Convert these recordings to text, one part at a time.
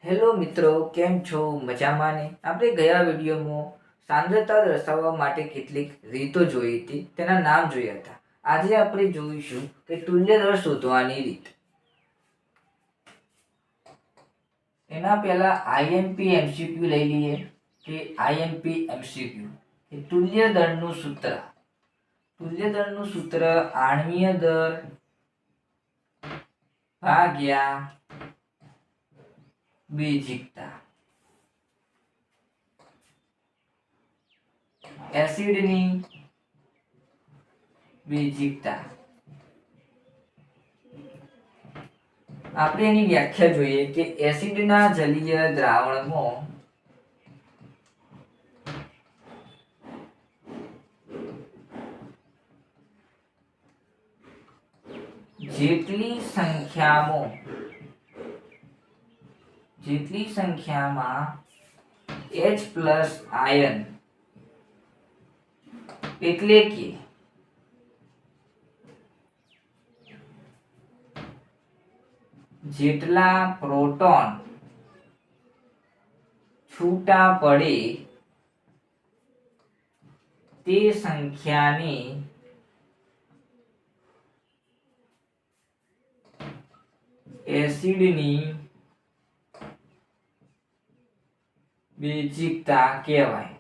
Hello મિત્રો, કેમ છો? મજામાં ને? આપણે ગયા વિડીયોમાં સાંદ્રતા દર્શાવવા માટે કેટલીક રીતો જોઈ હતી, તેના નામ જોયા હતા. આજે આપણે જોઈશું કે તુલ્ય દર શોધવાની રીત. એના પહેલા આઈએમપી એમસીક્યુ લઈ લઈએ કે આઈએમપી એમસીક્યુ કે તુલ્ય દળનું સૂત્ર. તુલ્ય દળનું સૂત્ર આણ્વીય દર ભાગ્યા બેઝિકતા. એસિડની બેઝિકતા. આપણે એની વ્યાખ્યા જોઈએ કે એસિડના જલીય દ્રાવણમાં જેટલી સંખ્યામાં H પ્લસ આયન એટલે કે જેટલા પ્રોટોન છૂટા પડે તે સંખ્યાને એસિડની બેઝિકતા કહેવાય.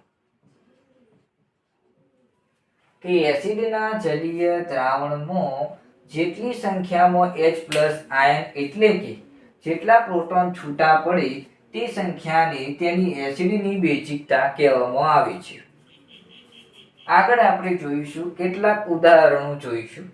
કે એસિડના જલીય દ્રાવણમાં જેટલી સંખ્યામાં H પ્લસ આયન એટલે કે જેટલા પ્રોટોન છૂટા પડે તે સંખ્યાને તેની એસિડની બેઝિકતા કહેવામાં આવે છે. આગળ આપણે જોઈશું કેટલાક ઉદાહરણો જોઈશું.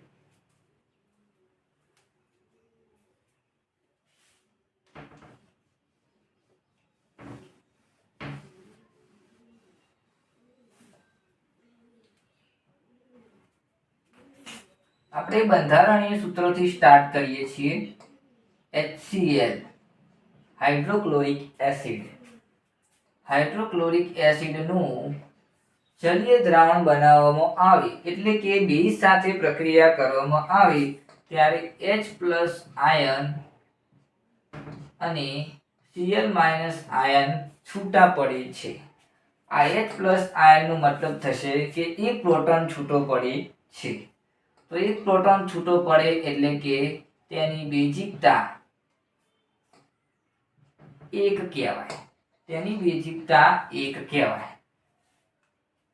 આપણે બંધારણીય સૂત્રોથી સ્ટાર્ટ કરીએ છીએ. HCl hydrochloric acid. હાઇડ્રોક્લોરિક એસિડનું જલીય દ્રાવણ બનાવવામાં આવે એટલે કે બેઝ સાથે પ્રક્રિયા કરવામાં આવે ત્યારે H પ્લસ આયન અને Cl માઇનસ આયન છૂટા પડે છે. આ H પ્લસ આયનનો મતલબ થશે કે એક પ્રોટોન છૂટો પડે છે. તો એક પ્રોટોન છૂટો પડે એટલે કે તેની બેઝિકતા 1 કહેવાય. તેની બેઝિકતા 1 કહેવાય.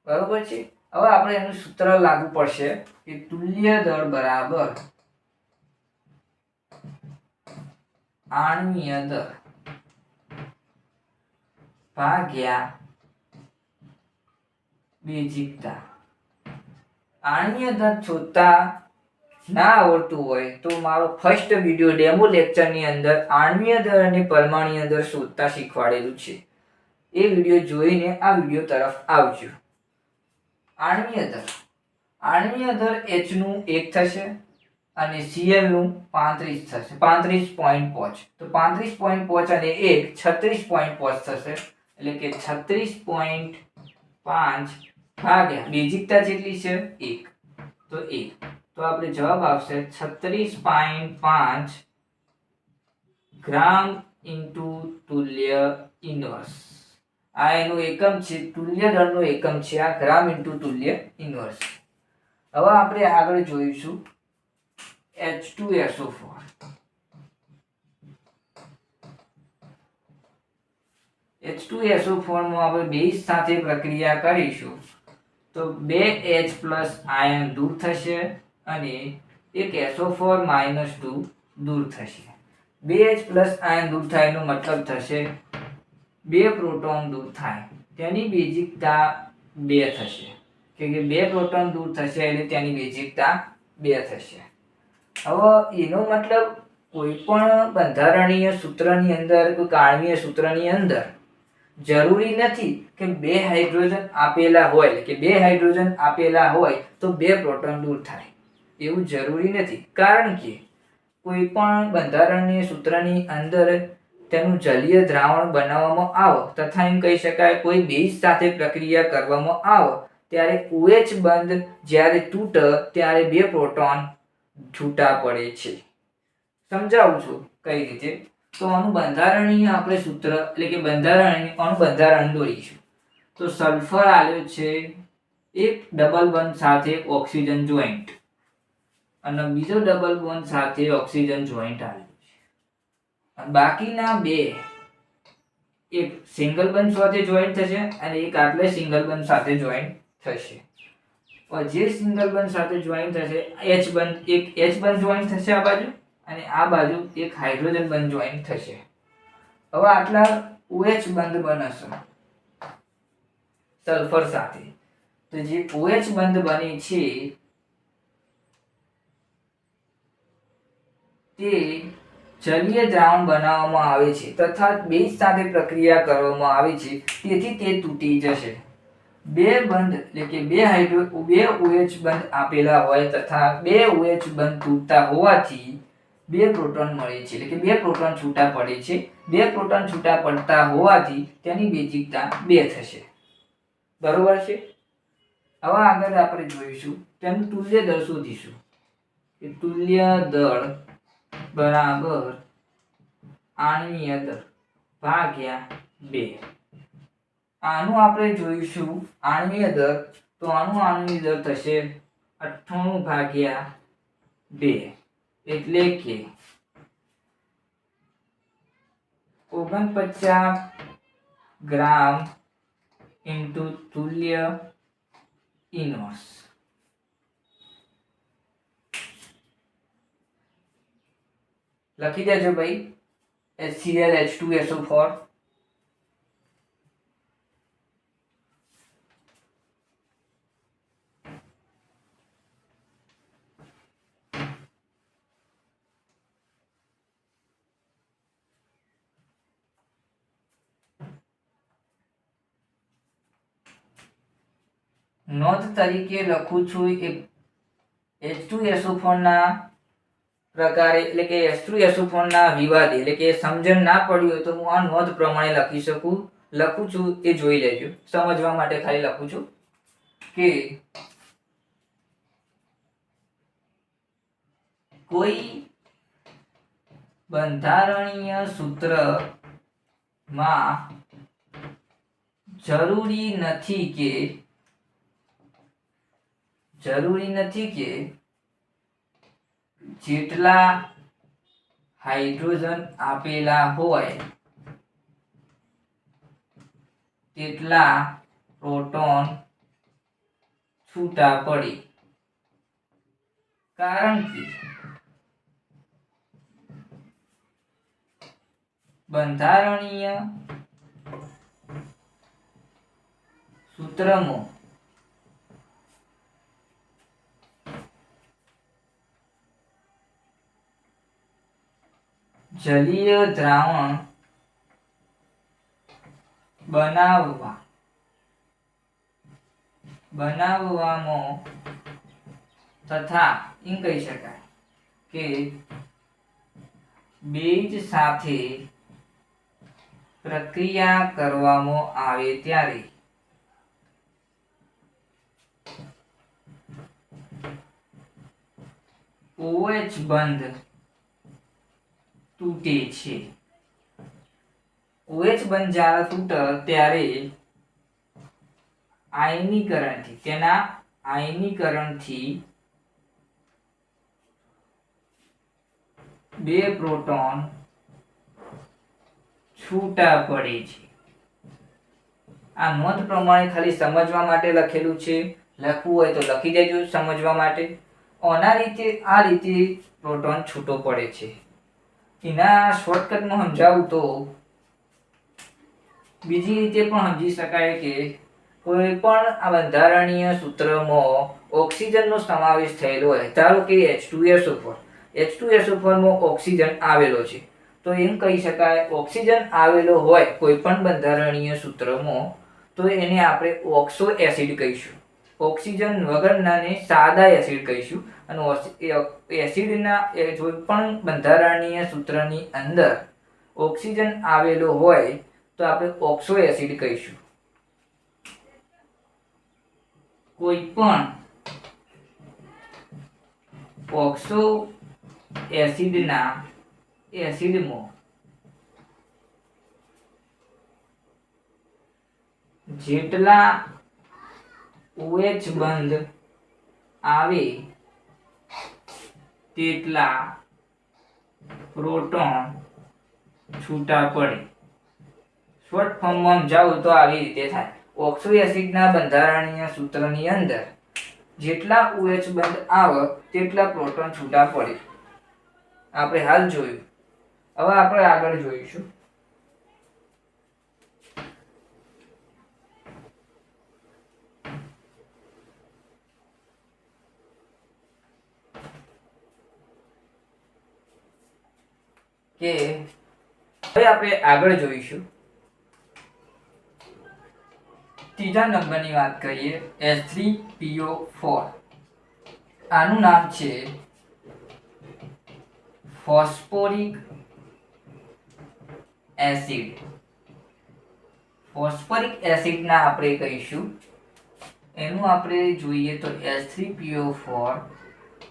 બરોબર છે. હવે આપણે એનું સૂત્ર લાગુ પડશે કે તુલ્ય દળ બરાબર આણ્વીય દર ભાગ્યા બેઝિકતા. આણ્વીય દર શોધતા ના આવડતું હોય તો મારો ફર્સ્ટ વિડિયો ડેમો લેક્ચરની અંદર આણ્વીય દર અને પરમાણ્વીય દર શોધતા શીખવાડેલું છે. એ વિડિયો જોઈને આ વિડિયો તરફ આવજો. આણ્વીય દર H નું 1 થશે અને Cl નું 35 થશે. 35.5. તો 35.5 અને 1 36.5 થશે. એટલે કે 36.5 ભાગ્યા બેઝિકતા જેટલી છે 1 તો 1. તો આપણે જવાબ આવશે 36.5 ગ્રામ ઇન્ટુ તુલ્ય ઇન્વર્સ. આ એનું એકમ છે, તુલ્ય દળનો એકમ છે આ ગ્રામ ઇન્ટુ તુલ્ય ઇન્વર્સ. હવે આપણે આગળ જોઈશું H2SO4. H2SO4 માં આપણે બેઝ સાથે પ્રક્રિયા કરીશું તો 2 H પ્લસ આયન દૂર થશે અને એક SO4 માઇનસ 2 દૂર થશે. 2 H પ્લસ આયન દૂર થાય એનો મતલબ થશે 2 પ્રોટોન દૂર થાય, તેની બેઝિકતા 2 થશે. કે 2 પ્રોટોન દૂર થશે એટલે તેની બેઝિકતા 2 થશે. હવે એનો મતલબ કોઈ પણ બંધારણીય સૂત્રની અંદર, કોઈ આણ્વીય સૂત્રની અંદર જરૂરી નથી કે 2 હાઇડ્રોજન આપેલા હોય કે 2 હાઇડ્રોજન આપેલા હોય તો 2 પ્રોટોન દૂર થાય, એવું જરૂરી નથી. કારણ કે કોઈ પણ બંધારણીય સૂત્રની અંદર તેનું જલીય દ્રાવણ બનાવવામાં આવે તથા એમ કહી શકાય કોઈ બેઝ સાથે પ્રક્રિયા કરવામાં આવે ત્યારે OH બંધ જ્યારે તૂટે ત્યારે 2 પ્રોટોન છૂટા પડે છે. સમજાવું છું કઈ રીતે. તો આનું બંધારણીય આપણે સૂત્ર એટલે કે આનું બંધારણ દોરીશું. તો સલ્ફર આલ્યો છે એક ડબલ બોન્ડ સાથે ઓક્સિજન જોઈન્ટ અને બીજો ડબલ બોન્ડ સાથે ઓક્સિજન જોઈન્ટ આલ્યો છે. બાકીના બે એક સિંગલ બોન્ડ સાથે જોઈન્ટ થશે અને એક આટલે સિંગલ બોન્ડ સાથે જોઈન્ટ થશે. જે સિંગલ બોન્ડ સાથે જોઈન્ટ થશે H બોન્ડ એક H બોન્ડ જોઈન્ટ થશે આ બાજુ અને આ બાજુ એક હાઇડ્રોજન બોન્ડ જોઈન્ટ થશે. હવે આટલા OH બંધ બનશે સલ્ફર સાથે. તો જે OH બંધ બની છે તે જલીય દ્રાવણ બનાવવામાં આવે છે તથા બેઝ સાથે પ્રક્રિયા કરવામાં આવે છે, તેથી તે તૂટી જશે. બે બંધ એટલે કે બે OH બંધ આપેલા હોય તથા બે OH બંધ તૂટતા હોવાથી બે પ્રોટોન મળે છે એટલે કે બે પ્રોટોન છૂટા પડે છે. બે પ્રોટોન છૂટા પડતા હોવાથી તેની બેઝિકતા 2 થશે. બરોબર છે. હવે આગળ આપણે જોઈશું તેનું તુલ્ય દળ શોધીશું કે તુલ્ય દળ બરાબર આણ્વીય દળ ભાગ્યા 2. આનું આપણે જોઈશું આણ્વીય દળ, તો આનું આણ્વીય દળ થશે 98 ભાગ્યા 2 એટલે કે 49 ગ્રામ ઇન્ટુ તુલ્ય ઇનવર્સ. લખી દેજો ભાઈ HCl H2SO4. નોંધ તરીકે લખું છું એક H2SO4 ના પ્રકારે એટલે કે H2SO4 ના વિવાદે એટલે કે સમજણ ના પડી હોય તો હું આ નોંધ પ્રમાણે લખું છું એ જોઈ લેજો. સમજવા માટે ખાલી લખું છું કે કોઈ બંધારણીય સૂત્રમાં જરૂરી નથી કે જેટલા હાઇડ્રોજન આપેલા હોય તેટલા પ્રોટોન છૂટા પડે, કારણ કે બંધારણીય સૂત્રમાં જલીય દ્રાવણ બનાવવામાં તથા એમ કહી શકાય કે બેઝ સાથે પ્રક્રિયા કરવામાં આવે ત્યારે OH બંધ તૂટે છે. OH બંધ જ્યારે તૂટે ત્યારે આયનીકરણથી બે પ્રોટોન છૂટા પડે છે. આ નોંધ પ્રમાણે ખાલી સમજવા માટે લખેલું છે. લખવું હોય તો લખી દેજો સમજવા માટે. આ રીતે પ્રોટોન છૂટો પડે છે. એના શોર્ટકટમાં સમજાવું તો બીજી રીતે પણ સમજી શકાય કે કોઈ પણ આ બંધારણીય સૂત્રમાં ઓક્સિજનનો સમાવેશ થયેલો હોય, ધારો કે H2SO4 માં ઓક્સિજન આવેલો છે, તો એમ કહી શકાય ઓક્સિજન આવેલો હોય કોઈ પણ બંધારણીય સૂત્રમાં તો એને આપણે ઓક્સો એસિડ કહીશું. ઓક્સિજન વગરનાને સાદા એસિડ કહીશું. અને એસિડના કોઈ પણ બંધારણીય સૂત્રની અંદર ઓક્સિજન આવેલો હોય તો આપણે ઓક્સો એસિડ કહીશું. કોઈ પણ ઓક્સો એસિડમાં જેટલા OH બંધ આવે તેટલા પ્રોટોન છૂટા પડે. શોર્ટ ફોર્મમાં જાઉં તો આવી રીતે થાય. ઓક્સો એસિડના બંધારણીય સૂત્રની અંદર જેટલા OH બંધ આવે તેટલા પ્રોટોન છૂટા પડે. આપણે હાલ જોયું. હવે આપણે આગળ જોઈશું. કે હવે આપણે આગળ જોઈશું. ત્રીજા નંબરની વાત કરીએ, H3PO4. આનું નામ છે ફોસ્ફોરિક એસિડ. ફોસ્ફોરિક એસિડના આપણે કહીશું, એનું આપણે જોઈએ તો H3PO4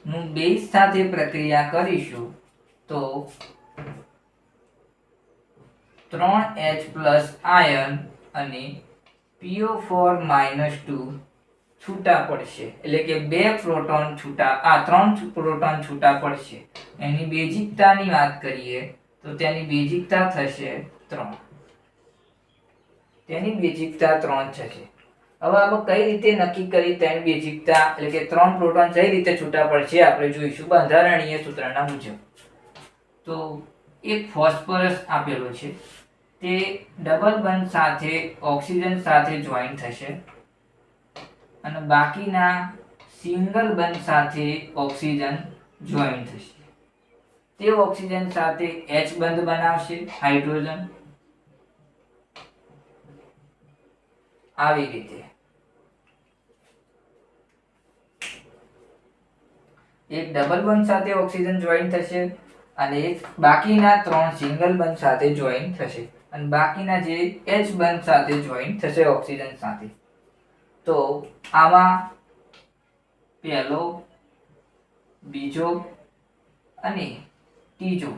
નું બેઝ સાથે પ્રક્રિયા કરીશું તો 3H+ આયન અને PO4-2 છૂટા પડશે. એટલે કે 2 પ્રોટોન છૂટા 3 પ્રોટોન છૂટા પડશે. એની બેઝિકતાની વાત કરીએ તો તેની બેઝિકતા થશે 3. તેની બેઝિકતા 3 થશે. હવે આપણે કઈ રીતે નક્કી કરી તેની બેઝિકતા, એટલે કે 3 પ્રોટોન કઈ રીતે છૂટા પડશે આપણે જોઈશું બંધારણીય સૂત્રના મુજબ. તો એક ફોસ્ફરસ આપેલો છે, તે ડબલ બંધ સાથે ઓક્સિજન સાથે જોઈન થશે અને બાકીના સિંગલ બંધ સાથે ઓક્સિજન જોઈન થશે. તે ઓક્સિજન સાથે H બંધ બનાવશે, હાઇડ્રોજન. આવી રીતે એક ડબલ બંધ સાથે ઓક્સિજન જોઈન થશે અને એક બાકીના 3 સિંગલ બંધ સાથે જોઈન થશે અને બાકીના જે H બંધ સાથે જોઈન થશે ઓક્સિજન સાથે. તો આમાં પહેલો, બીજો અને ત્રીજો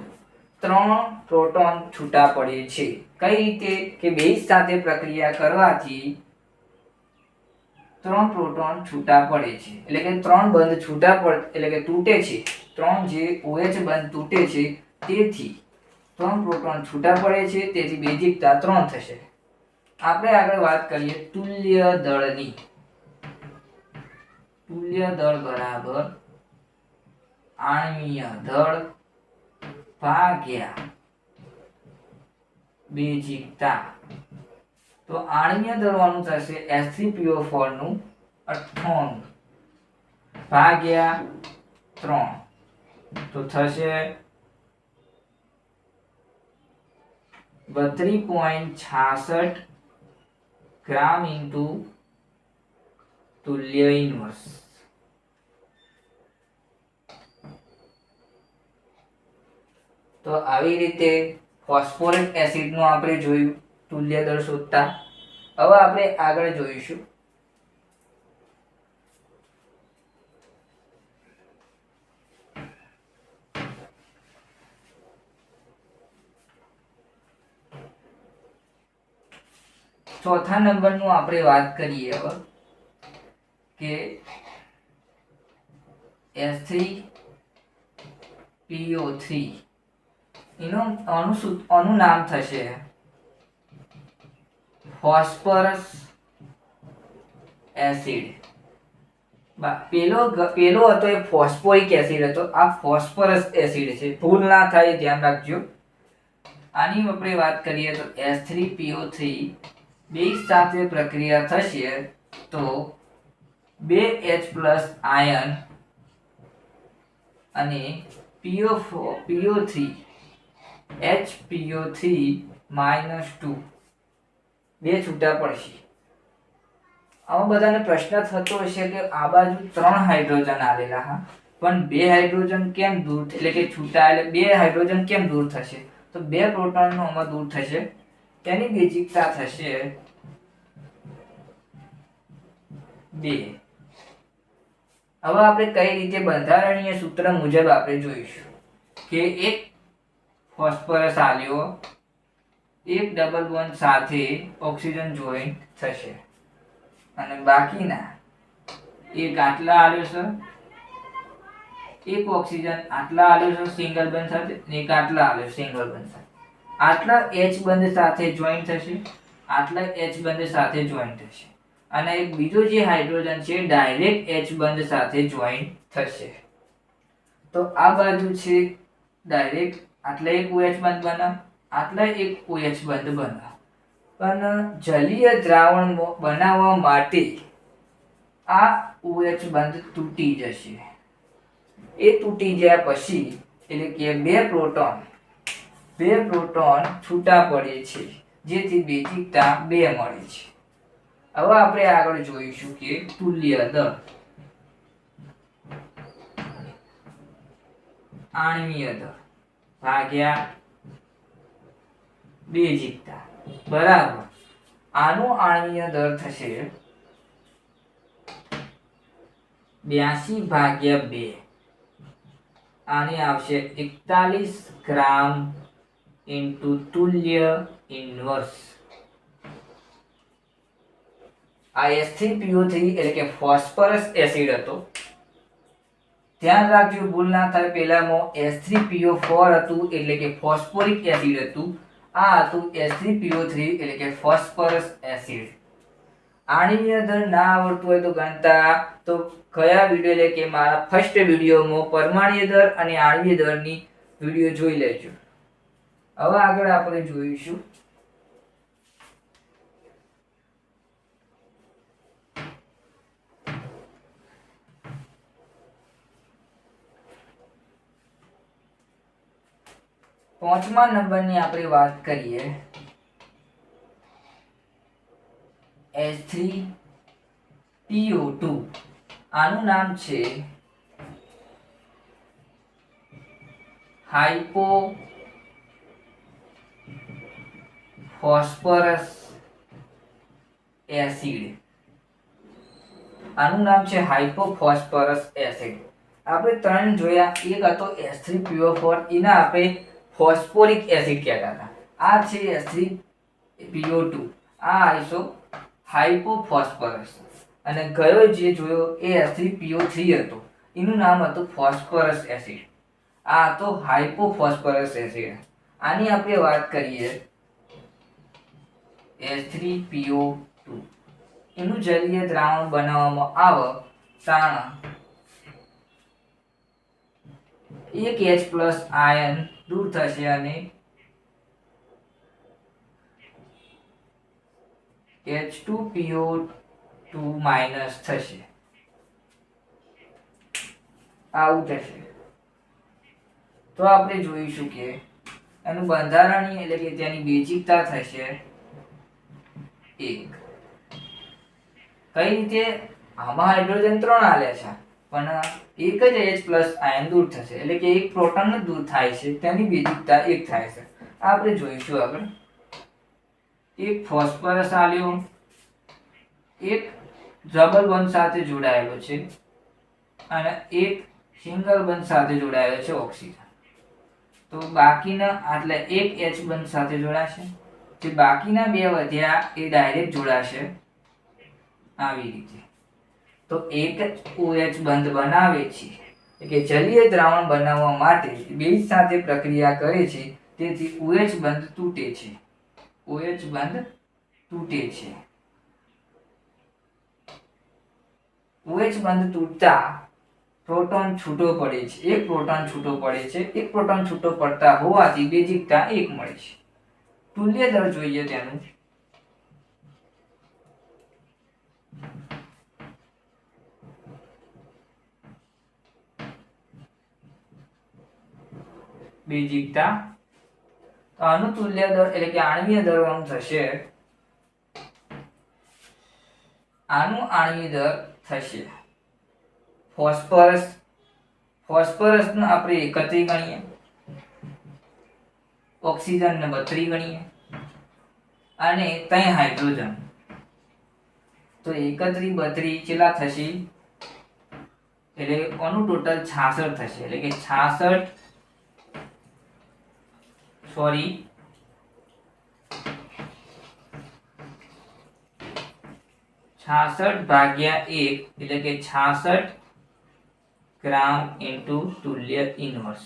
3 પ્રોટોન છૂટા પડે છે. કઈ રીતે? કે બેઝ સાથે પ્રક્રિયા કરવાથી 3 પ્રોટોન છૂટા પડે છે. એટલે કે 3 બંધ છૂટા પડે, એટલે કે તૂટે છે. 3 જે OH બંધ તૂટે છે તેથી 3 પ્રોટોન છૂટા પડે છે, તેથી બેઝિકતા 3 થશે. આપણે આગળ વાત કરીએ તુલ્ય દળની. તુલ્ય દળ બરાબર આણ્વીય દળ ભાગ્યા બેઝિકતા. તો આણ્વીય દળવાનું થશે H3PO4 નું 98 ભાગ્યા 3, તો થશે 32.66 ગ્રામ ઇન્ટુ તુલ્ય ઇન્વર્સ. તો આવી રીતે ફોસ્ફોરિક એસિડનું આપણે જોયું તુલ્ય દળ શોધતા. હવે આપણે આગળ જોઈશું ચોથા નંબરનું. આપણે વાત કરીએ હવે કે H3PO3 એનું નામ થશે ફોસ્ફરસ એસિડ. પેલો હતો એ ફોસ્ફોરિક એસિડ હતો, આ ફોસ્ફરસ એસિડ છે. ભૂલ ના થાય ધ્યાન રાખજો. આની આપણે વાત કરીએ તો H3PO3 બેઝ સાથે પ્રક્રિયા થશે તો 2H+ આયન અને PO3 HPO3-2 બે છૂટા પડશે. આમાં બધાને પ્રશ્ન થતો હશે કે આ બાજુ 3 હાઇડ્રોજન આવેલા, હા, પણ 2 હાઇડ્રોજન કેમ દૂર, એટલે કે છૂટા, એટલે 2 હાઇડ્રોજન કેમ દૂર થશે? તો 2 પ્રોટોનનો આમાં દૂર થશે. તેની બેઝિકતા થશે 2. હવે આપણે કઈ રીતે બંધારણીય સૂત્ર મુજબ આપણે જોઈશું કે એક ફોસ્ફરસ આલ્યો, એક ડબલ બોન્ડ સાથે ઓક્સિજન જોઈન્ટ થશે અને બાકીના એક આટલા આવ્યો છે, એક ઓક્સિજન આટલા આવ્યો છે સિંગલ બોન્ડ સાથે, એક આટલા આવ્યો સિંગલ બોન્ડ સાથે. આટલા H બંધ સાથે જોઈન્ટ થશે, આટલા H બંધ સાથે જોઈન્ટ થશે અને એક બીજો જે હાઇડ્રોજન છે ડાયરેક્ટ H બંધ સાથે જોઈન્ટ થશે. તો આ બાજુ છે ડાયરેક્ટ આટલા એક OH બંધ બને, આટલા એક OH બંધ બને. પણ જલીય દ્રાવણ બનાવવા માટે આ OH બંધ તૂટી જશે. એ તૂટી ગયા પછી એટલે કે બે પ્રોટોન છૂટા પડે છે, જેથી બેઝિકતા 2 મળે છે. હવે આપણે આગળ જોઈશું કે તુલ્ય દર, આણ્વીય દર ભાગ્યા બેઝિકતા બરાબર. આનો આણ્વીય દર થશે 82/2. આને આવશે 41 ગ્રામ ઇન્ટુ તુલ્ય ઇન્વર્સ. આ H3PO3 એટલે કે ફોસ્ફરસ એસિડ હતો. ધ્યાન રાખજો ભૂલ ના થાય, પહેલામાં H3PO4 હતું એટલે કે ફોસ્ફોરિક એસિડ હતું. આ હતું H3PO3 એટલે કે ફોસ્ફરસ એસિડ. આણ્વીય દર ના આવડતું હોય તો ગણતા તો કયા વિડિયો એટલે કે મારા ફર્સ્ટ વિડિયોમાં પરમાણ્વીય દર અને આણ્વીય દરની વિડિયો જોઈ લેજો. હવે આગળ આપણે જોઈશું પાંચમા નંબરની આપણે વાત કરીએ H3PO2. આનું નામ છે હાઇપો ફોસ્ફરસ એસિડ. આનું નામ છે હાઇપોફોસ્ફરસ એસિડ. આપણે ત્રણ જોયા, એક હતો H3PO4, એના આપણે ફોસ્ફોરિક એસિડ કહેતા હતા. આ છે H3PO2, આ આઈસો હાઇપોફોસ્ફરસ. અને ગયો જે જોયો એ H3PO3 હતો, એનું નામ હતું ફોસ્ફરસ એસિડ. આ હતો હાઇપોફોસ્ફરસ એસિડ. આની આપણે વાત કરીએ H3PO2. એનું જલીય દ્રાવણ બનાવવામાં આવે તાણ એક H+ આયન દૂર થશે અને H2PO2- થશે. આવું થશે. તો આપણે જોઈશું કે એનું બંધારણીય એટલે કે તેની બેઝિકતા થશે 1. કઈ રીતે? આમાં હાઇડ્રોજન 3 આલે છે પણ એક જ H+ આયન દૂર થશે એટલે કે એક પ્રોટોન જ દૂર થાય છે, તેની બેઝિકતા 1 થાય છે. આપણે જોઈશું આગળ. એક ફોસ્ફરસ આલ્યો, એક ડબલ બોન્ડ સાથે જોડાયેલો છે અને એક સિંગલ બોન્ડ સાથે જોડાયેલો છે ઓક્સિજન. તો બાકીના આટલા એક H બંધ સાથે જોડાશે, જે બાકીના બે વધ્યા એ ડાયરેક્ટ જોડાશે આવી રીતે. તો એક OH બંધ બનાવે છે કે જલીય દ્રાવણ બનાવવા માટે બેઝ સાથે પ્રક્રિયા કરે છે, તેથી OH બંધ તૂટે છે. OH બંધ તૂટે છે. OH બંધ તૂટતા પ્રોટોન છૂટો પડે છે. એક પ્રોટોન છૂટો પડે છે. એક પ્રોટોન છૂટો પડતા હોવાથી બેઝિકતા 1 મળે છે. તુલ્ય દર જોઈએ તેનું. બેઝિકતા આનું તુલ્ય દર એટલે કે આણ્વીય દર થશે, આનું આણ્વીય દર થશે ફોસ્ફરસ ને આપણે 31 ગણીએ, ઓક્સિજન ને 32 ગણીએ અને 3 હાઇડ્રોજન. તો 31 32 કેટલા થશે? એટલે કોનું ટોટલ 66 થશે. એટલે કે 66 66/1 એટલે કે 66 ગ્રામ ઇન્ટુ તુલ્ય ઇન્વર્સ.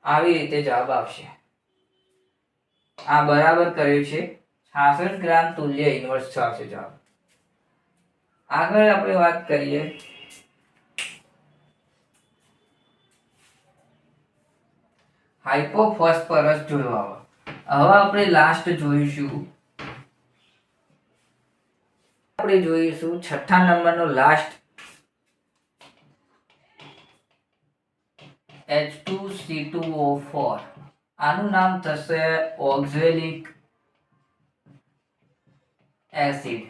આવી રીતે જવાબ આવશે. આ બરાબર કર્યું છે. 66 ગ્રામ તુલ્ય ઇન્વર્સ આવશે જવાબ. આગળ આપણે વાત કરીએ હાઇપોફોસ્ફરસ જોયો. હવે આપણે લાસ્ટ જોઈશું. આપણે જોઈશું છઠ્ઠા નંબરનો લાસ્ટ H2C2O4. આનું નામ થશે ઓક્ઝેલિક એસિડ.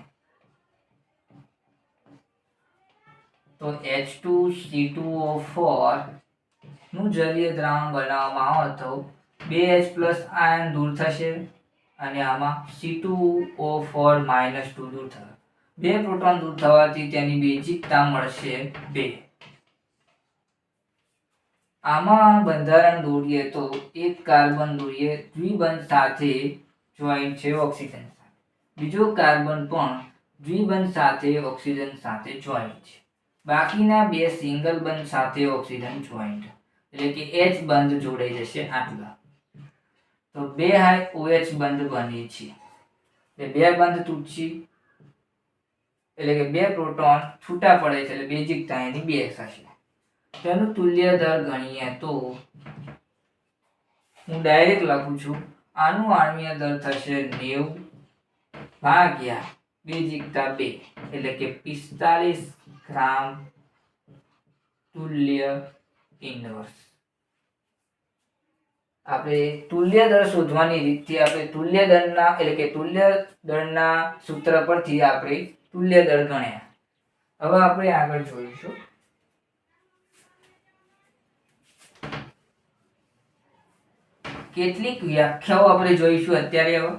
તો H2C2O4 નું જલીય દ્રાવણ બનાવવામાં આવે તો 2H+ આયન દૂર થશે અને આમાં C2O4 -2 દૂર થશે. 2 પ્રોટોન દૂર થવાથી તેની બેઝિકતા મળશે 2. આમાં બંધારણ દોરીએ તો એક કાર્બન દોરીએ દ્વિબંધ સાથે જોઈન્ટ છે ઓક્સિજન સાથે. બીજો કાર્બન પણ દ્વિબંધ સાથે ઓક્સિજન સાથે જોઈન્ટ છે. બાકીના 2 સિંગલ બંધ સાથે ઓક્સિજન જોઈન્ટ એટલે કે H બંધ જોડાઈ જશે આટલા. તો 2 OH બંધ બને છે એટલે 2 બંધ તૂટશે એટલે કે 2 પ્રોટોન છૂટા પડે છે એટલે બેઝિકતા એની 2 થશે. તેનું તુલ્ય દર ગણીએ તો હું ડાયરેક્ટ લખું છું. આનું આણ્વીય દર થશે 90 ભાગ્યા બેઝિકતા 2 એટલે કે 45 ગ્રામ તુલ્ય ઇન્વર્સ. આપણે તુલ્ય દર શોધવાની રીતથી આપણે તુલ્ય દળના એટલે કે તુલ્ય દળના સૂત્ર પરથી આપણે તુલ્ય દળ ગણ્યા. હવે આપણે આગળ જોઈશું કેટલીક વ્યાખ્યાઓ આપણે જોઈશું અત્યારે. હવે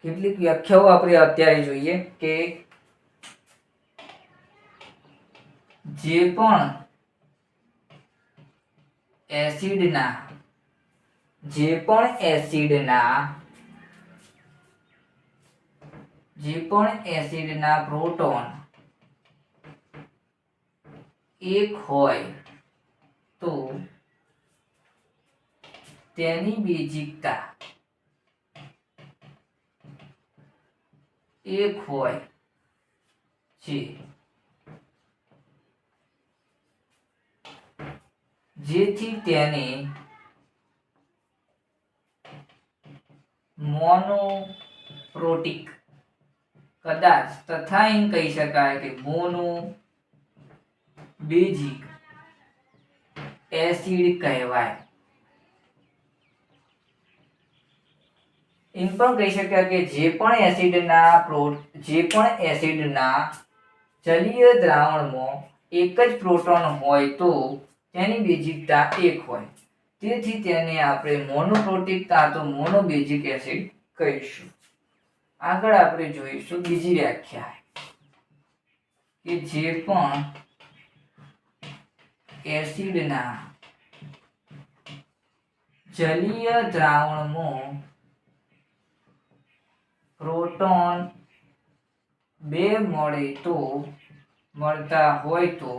કેટલીક વ્યાખ્યાઓ આપણે અત્યારે જોઈએ કે જે પણ એસિડના પ્રોટોન એક હોય તો તેની બેઝિકતા 1 હોય છે. જેથી તેને મોનોપ્રોટિક કદાચ તથા એમ કહી શકાય કે મોનો બેઝિક એસિડ કહેવાય. એમ પણ કહી શકાય કે જે પણ એસિડના જલીય દ્રાવણમાં એક જ પ્રોટોન હોય તો તેની બેઝિકતા 1 હોય. તેથી તેને આપણે મોનોપ્રોટિક કાં તો મોનોબેઝિક એસિડ કહીશું. આગળ આપણે જોઈશું બીજી વ્યાખ્યા કે જે પણ એસિડના જલીય દ્રાવણમાં પ્રોટોન 2 મળતા હોય તો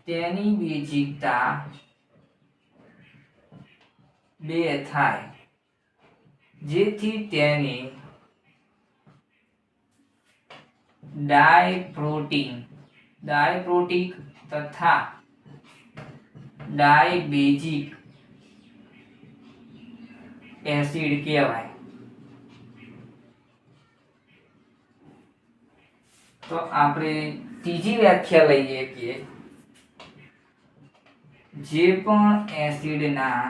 તેની બેઝિકતા 2 થાય. જેથી તેને ડાયપ્રોટિક તથા ડાયબેઝિક એસિડ કહેવાય. તો આપણે ત્રીજી વ્યાખ્યા લઈએ કે જે પણ એસિડના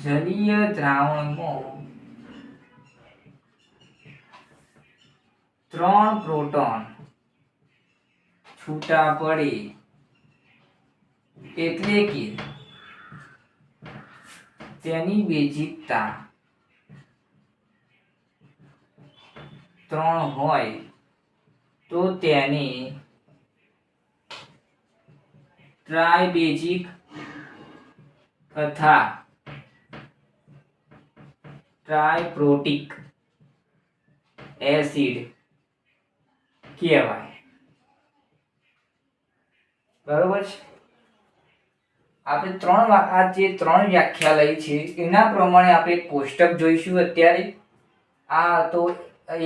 જલીય દ્રાવણમાં 3 પ્રોટોન છૂટા પડે એટલે કે તેની બેઝિકતા 3 હોય તો તેની ટ્રાયબેઝિક તથા ટ્રાયપ્રોટિક એસિડ કહેવાય. બરોબર છે. આપણે આ જે ત્રણ વ્યાખ્યા લઈ છે એના પ્રમાણે આપણે કોષ્ટક જોઈશું. અત્યારે આ તો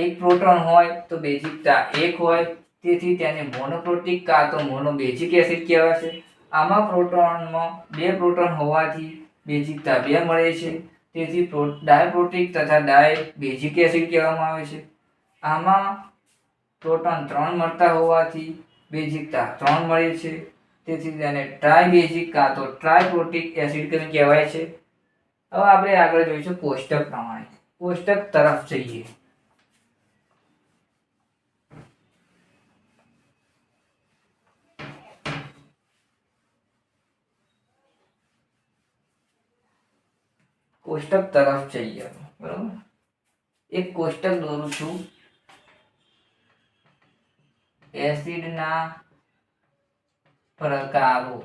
એક પ્રોટોન હોય તો બેઝિકતા 1 હોય, તેથી તેને મોનોપ્રોટિક કાં તો મોનોબેઝિક એસિડ કહેવાશે. આમાં પ્રોટોનમાં 2 પ્રોટોન હોવાથી બેઝિકતા 2 મળે છે, તેથી ડાયપ્રોટિક તથા ડાયબેઝિક એસિડ કહેવામાં આવે છે. આમાં પ્રોટોન 3 મળતા હોવાથી બેઝિકતા 3 મળે છે, તેથી તેને ટ્રાયબેઝિક કાં તો ટ્રાયપ્રોટિક એસિડ કહેવાય છે. હવે આપણે આગળ જોઈશું કોષ્ટક પ્રમાણે. કોષ્ટક તરફ જઈએ. કોષ્ટક તરફ જઈએ. બરોબર, એક કોષ્ટક દોરું છું. એસિડના પ્રકારો.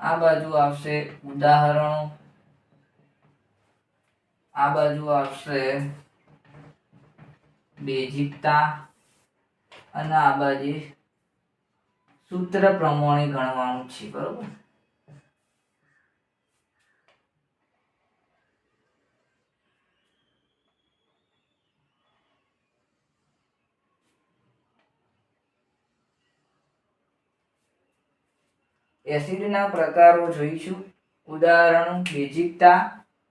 આ બાજુ આવશે ઉદાહરણો, આ બાજુ આવશે બેઝિકતા, અને આ બાજુ સૂત્ર પ્રમાણે ગણવાનું છે. બરોબર, એસિડના પ્રકારો જોઈશું, ઉદાહરણો, બેઝિકતા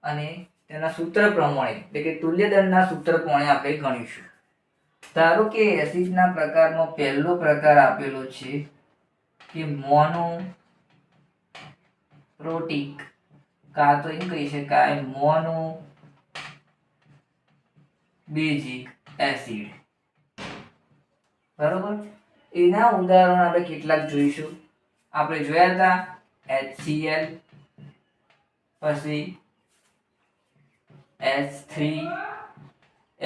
અને તેના સૂત્ર પ્રમાણે એટલે કે તુલ્ય દળના સૂત્ર પ્રમાણે આપણે ગણીશું. ધારો કે એસિડના પ્રકારમાં પહેલો પ્રકાર આપેલો છે કે મોનોપ્રોટિક, કાં તો એમ કહી શકાય મોનોબેઝિક એસિડ. બરોબર, એના ઉદાહરણ આપણે કેટલાક જોઈશું. આપણે જોયા હતા HCl, પછી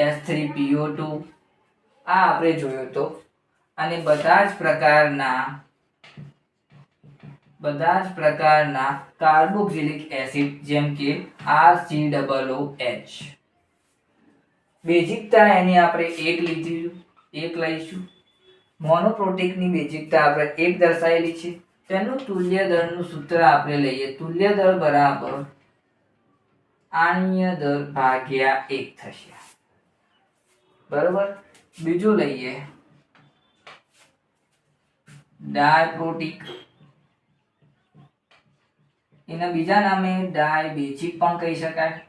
H3PO2, આ આપણે જોયો તો. અને બધા જ પ્રકારના કાર્બોક્સિલિક એસિડ જેમ કે RCOOH. બેઝિકતા એની આપણે 1 લઈશું. મોનોપ્રોટિકની બેઝિકતા આપણે 1 દર્શાવેલી છે. તેનું તુલ્ય દળનું સૂત્ર આપણે લઈએ. તુલ્ય દળ બરાબર આણ્વીય દળ ભાગ્યા 1 થશે. બરોબર, બીજું લઈએ ડાયપ્રોટિક. એના બીજા નામે ડાયબેઝિક પણ કહી શકાય,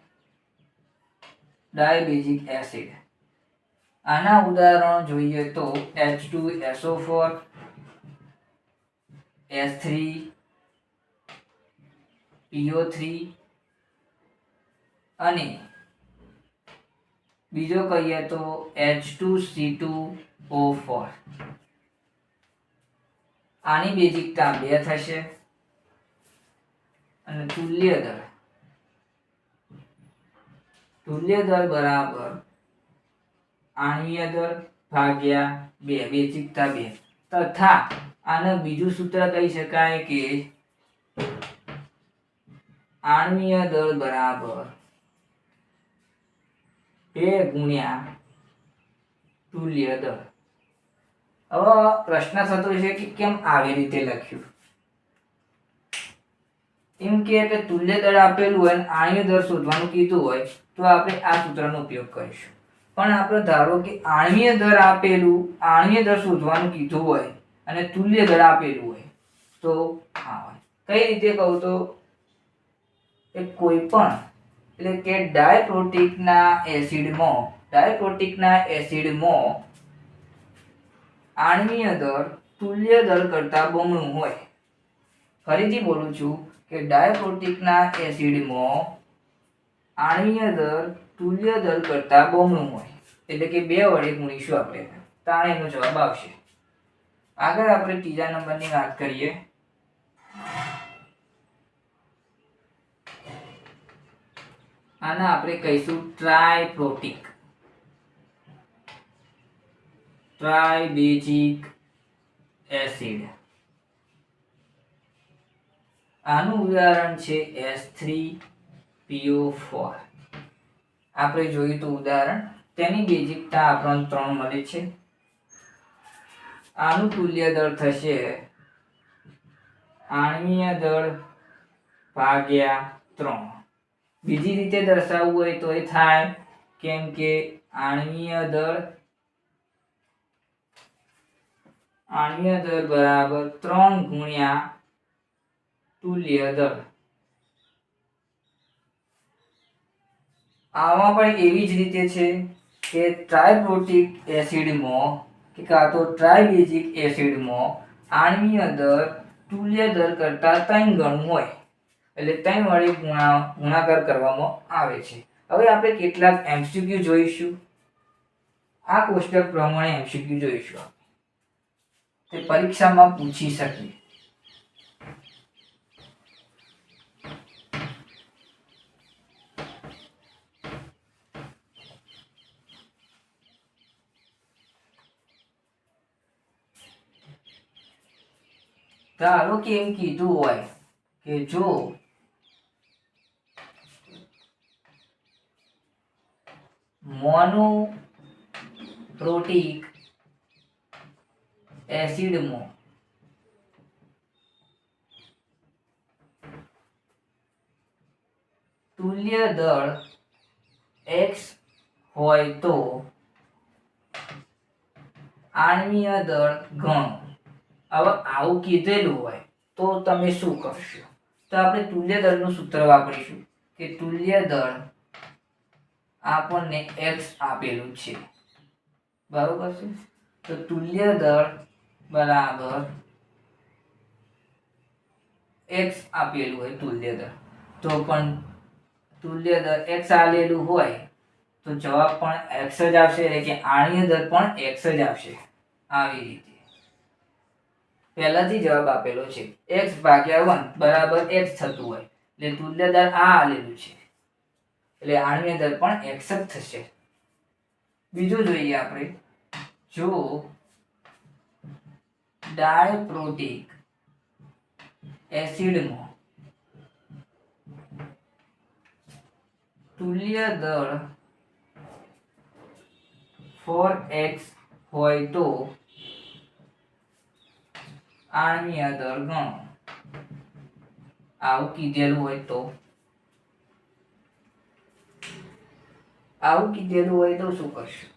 ડાયબેઝિક એસિડ. આના ઉદાહરણો જોઈએ તો H2SO4, H3PO3 અને બીજો કહીએ તો H2C2O4. આની બેઝિકતા 2 થશે. અને તુલ્ય દળ બરાબર આણ્વીય દળ ભાગ્યા 2, બેઝિકતા 2. તથા આને બીજું સૂત્ર કહી શકાય કે આણ્વીય દળ બરાબર 2 ગુણ્યા તુલ્ય દળ. હવે પ્રશ્ન થતો છે કે કેમ આવી રીતે લખ્યું. એમ કે તુલ્ય દળ આપેલું હોય અને આણ્વીય દળ શોધવાનું કીધું હોય તો આપણે આ સૂત્રનો ઉપયોગ કરીશું. પણ આપણે ધારો કે આણ્વીય દળ શોધવાનું કીધું હોય અને તુલ્ય દળ આપેલું હોય તો આ હોય. કઈ રીતે કહું તો કોઈ પણ એટલે કે ડાયપ્રોટિકના એસિડમાં આણ્વીય દળ તુલ્ય દળ કરતાં બમણું હોય. ફરીથી બોલું છું કે ડાયપ્રોટિકના એસિડમાં આણ્વીય દળ તુલ્ય દળ કરતાં બમણું હોય, એટલે કે 2 વડે ગુણીશું આપણે, તાણે એનો જવાબ આવશે. આગળ આપણે ત્રીજા નંબરની વાત કરીએ. આના આપણે કહીશું ટ્રાયપ્રોટિક. ટ્રાઇબેઝિક એસિડ. આનું ઉદાહરણ છે H3PO4. આપણે જોયું તો ઉદાહરણ, તેની બેઝિકતા આપણને 3 મળે છે. આનું તુલ્ય દળ થશે આણ્વીય દળ ભાગ્યા 3. બીજી રીતે દર્શાવવું હોય તો એ થાય, કેમ કે આણ્વીય દળ બરાબર 3 ગુણ્યા તુલ્ય દળ. આમાં પણ એવી જ રીતે છે કે ટ્રાઇપ્રોટિક એસિડમાં કે કાં તો ટ્રાઇબેઝિક એસિડમાં આણ્વીય દળ તુલ્ય દળ કરતાં 3 ગણું હોય, એટલે 3 વડે ગુણાકાર કરવામાં આવે છે. હવે આપણે કેટલાક એમસીક્યુ જોઈશું. આ કોષ્ટક પ્રમાણે એમસીક્યુ જોઈશું, તે પરીક્ષામાં પૂછી શકે. ધારો કે એમ કીધું હોય કે જો મોનોપ્રોટિક એસિડમાં તુલ્ય દળ X હોય તો આણ્વીય દળ ગણો. હવે આવું કીધેલું હોય તો તમે શું કરશો? તો આપણે તુલ્ય દળનું સૂત્ર વાપરીશું કે તુલ્ય દળ આપણને X આપેલું છે, બરોબર છે. તો તુલ્ય દળ બરાબર X આપેલું હોય તુલ્ય દળ, તો પણ તુલ્ય દળ X આલેલું હોય તો જવાબ પણ X જ આવશે, એટલે કે આણ્વીય દળ પણ X જ આવશે. આવી રીતે પહેલાથી જવાબ આપેલો છે x ભાગ્યા 1 બરાબર x થતું હોય, એટલે તુલ્ય દળ આ આલેલું છે, એટલે આણ્વીય દળ પણ x જ થશે. બીજું જોઈએ આપણે, જો ડાયપ્રોટિક એસિડમાં તુલ્ય દળ 4x હોય તો આણ્વીય દળ ગણો. આવું કીધેલું હોય તો શું કરશું?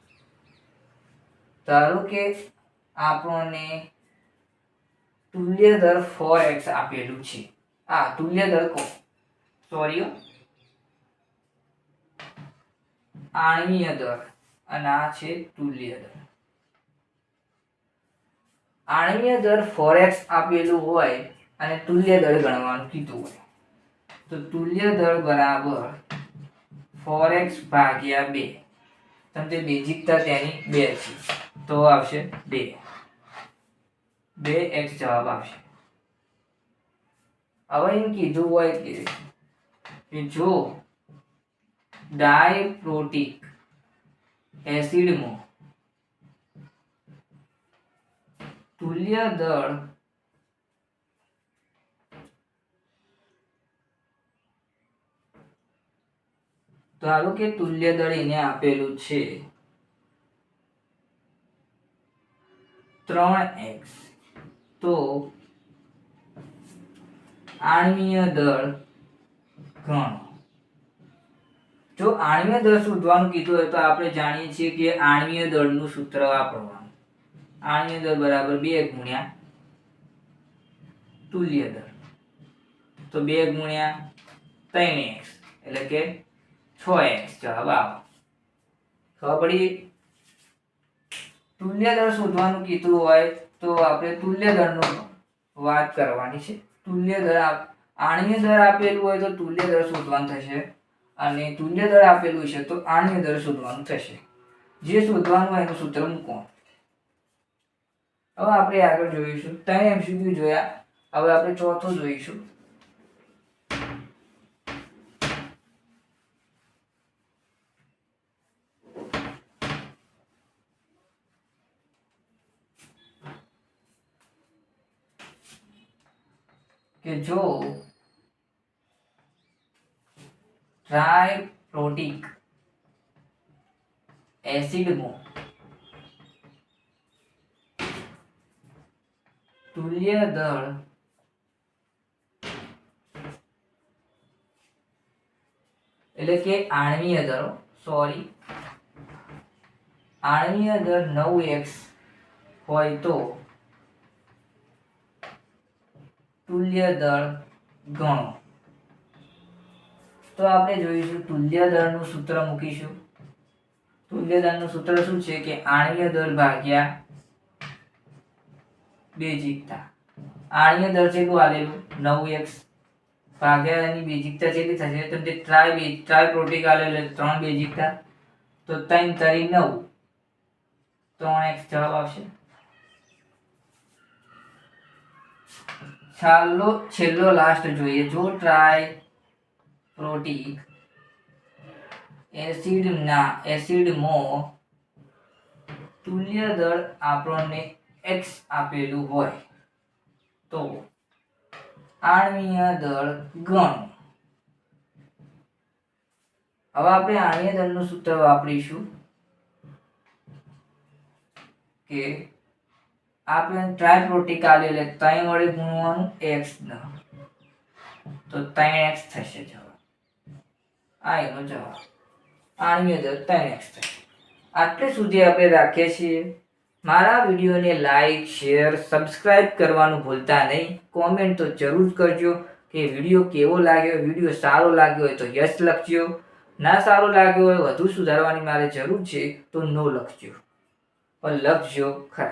ધારો કે આપણને તુલ્ય દળ 4x આપેલું છે. તુલ્ય દળ આણ્વીય દળ, અને આ છે તુલ્ય દળ. આણ્વીય દળ 4x આપેલું હોય અને તુલ્ય દળ ગણવાનું કીધું હોય, તો તુલ્ય દળ બરાબર 4x ભાગ્યા 2. તમને બેઝિકતા તેની 2 છે, તો આવશે 2x જવાબ આવશે. હવે એમ કીધું હોય કે જો ડાયપ્રોટિક એસિડમાં તુલ્ય દળ ધારો કે તુલ્ય દળ એને આપેલું છે 3x, તો આણ્વીય દળ ગણો. જો આણ્વીય દળ શોધવાનું કીધું હોય તો આપણે જાણીએ છીએ કે આણ્વીય દળનું સૂત્ર વાપરવાનું. આણ્વીય દળ બરાબર 2 ગુણ્યા તુલ્ય દળ, તો 2 ગુણ્યા 3x એટલે કે 6x જવાબ આવે. ખબર પડી? તુલ્ય દળ શોધવાનું કીધું હોય તો આપણે તુલ્ય દળનું વાત કરવાની છે. તુલ્ય દળ આણ્વીય દળ આપેલું હોય તો તુલ્ય દળ શોધવાનું થશે, અને તુલ્ય દળ આપેલું છે તો આણ્વીય દળ શોધવાનું થશે. જે શોધવાનું હોય એનું સૂત્ર મૂકો. હવે આપણે આગળ જોઈશું. 3 MCQ જોયા, હવે આપણે ચોથું જોઈશું. કે જો ટ્રાઇપ્રોટિક એસિડમાં તુલ્ય દળ એટલે કે આણ્વીય દળ 9x હોય તો તુલ્ય દળ ગણો. તો આપણે જોઈશું તુલ્ય દળનું સૂત્ર મૂકીશું. તુલ્ય દળનું સૂત્ર શું છે કે આણ્વીય દળ ભાગ્યા બેજિકતા. આણ્વીય દળ છે શું આલેલું 9x ભાગ્યા એની બેજિકતા કેટલી થશે તો તે ટ્રાઇપ્રોટિક આલેલું એટલે 3 બેજિકતા તો 3 તરી 9 3x જવાબ આવશે. છેલ્લો લાસ્ટ જોઈએ. જો ટ્રાઇપ્રોટિક એસિડમાં તુલ્ય દળ આપણને x આપેલું હોય તો આણ્વીય દળ ગણો. હવે આપણે આણ્વીય દળનું સૂત્ર વાપરીશું કે આપણે ટ્રાઇપ્રોટિક આલેલ એટલે 3 વડે ગુણવાનું x તો 3x થશે જવાબ. આ એનો જવાબ. આણ્વીય દળ 3x થશે. આટલે સુધી આપણે રાખીએ છીએ. મારા વિડીયોને લાઈક શેર સબસ્ક્રાઇબ કરવાનું ભૂલતા નહીં. કોમેન્ટ તો જરૂર કરજો કે વિડીયો કેવો લાગ્યો. વિડીયો સારો લાગ્યો હોય તો યસ લખજો, ના સારો લાગ્યો હોય વધુ સુધારવાની મારે જરૂર છે તો નો લખજો, પણ લખજો ખરા.